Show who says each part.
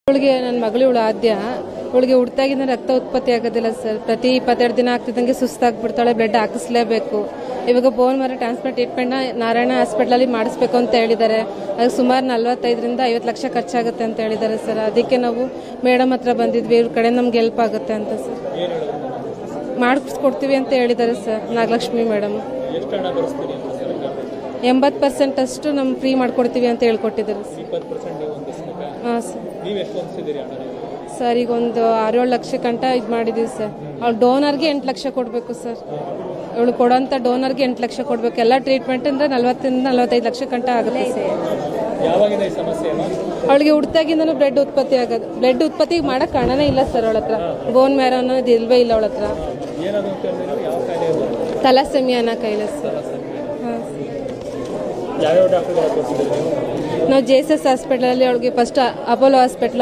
Speaker 1: ಅವಳಿಗೆ ನನ್ನ ಮಗಳು ಇವಳು ಆದ್ಯ, ಅವಳಿಗೆ ಹುಡ್ತಾಗಿಂದ ರಕ್ತ ಉತ್ಪತ್ತಿ ಆಗೋದಿಲ್ಲ ಸರ್. ಪ್ರತಿ 22 ದಿನ ಆಗ್ತಿದ್ದಂಗೆ ಸುಸ್ತಾಗ್ಬಿಡ್ತಾಳೆ, ಬ್ಲಡ್ ಹಾಕಿಸ್ಲೇಬೇಕು. ಇವಾಗ ಬೋನ್ ಮ್ಯಾರೋ ಟ್ರಾನ್ಸ್ಪ್ಲಾಂಟ್ ಟ್ರೀಟ್ಮೆಂಟ್ನ ನಾರಾಯಣ ಹಾಸ್ಪಿಟ್ಲಲ್ಲಿ ಮಾಡಿಸ್ಬೇಕು ಅಂತ ಹೇಳಿದ್ದಾರೆ. ಅದಕ್ಕೆ ಸುಮಾರು 45 ರಿಂದ 50 ಲಕ್ಷ ಖರ್ಚಾಗುತ್ತೆ ಅಂತ ಹೇಳಿದ್ದಾರೆ ಸರ್. ಅದಕ್ಕೆ ನಾವು ಮೇಡಮ್ ಹತ್ರ ಬಂದಿದ್ವಿ, ಇವ್ರ ಕಡೆ ನಮ್ಗೆ ಹೆಲ್ಪ್ ಆಗುತ್ತೆ ಅಂತ ಸರ್. ಮಾಡಿಸ್ಕೊಡ್ತೀವಿ ಅಂತ ಹೇಳಿದ್ದಾರೆ ಸರ್ ನಾಗಲಕ್ಷ್ಮಿ ಮೇಡಮ್. 80% ಅಷ್ಟು ನಮ್ಮ ಫ್ರೀ ಮಾಡ್ಕೊಡ್ತೀವಿ ಅಂತ ಹೇಳ್ಕೊಟ್ಟಿದ್ದಾರೆ ಹಾಂ ಸರ್. ಸರ್ ಈಗ ಒಂದು 6-7 ಲಕ್ಷ ಗಂಟ ಇದು ಮಾಡಿದ್ದೀವಿ ಸರ್. ಅವ್ಳು ಡೋನರ್ಗೆ 8 ಲಕ್ಷ ಕೊಡಬೇಕು ಸರ್. ಇವಳು ಕೊಡೋಂಥ ಡೋನರ್ಗೆ 8 ಲಕ್ಷ ಕೊಡಬೇಕು. ಎಲ್ಲ ಟ್ರೀಟ್ಮೆಂಟ್ ಅಂದರೆ 40 ರಿಂದ 45 ಲಕ್ಷ ಗಂಟ ಆಗುತ್ತೆ ಸರ್. ಅವಳಿಗೆ ಹುಡ್ತಾಗಿಂದನೂ ಬ್ಲಡ್ ಉತ್ಪತ್ತಿ ಆಗೋದು. ಬ್ಲಡ್ ಉತ್ಪತ್ತಿ ಮಾಡೋಕ್ಕೆ ಕಾರಣನೇ ಇಲ್ಲ ಸರ್ ಅವಳ ಹತ್ರ. ಬೋನ್ ಮ್ಯಾರೋ ಅನ್ನೋದು ಇಲ್ವೇ ಇಲ್ಲ ಅವಳ ಹತ್ರ. ಥಾಲಸೆಮಿಯಾ ಅನ್ನೋ ಕಾಯಿಲೆ ಸರ್. ಹಾಂ, ನಾವು JSS ಹಾಸ್ಪಿಟಲಲ್ಲಿ ಅವಳಿಗೆ ಫಸ್ಟ್ ಅಪೋಲೋ ಹಾಸ್ಪಿಟ್ಲ್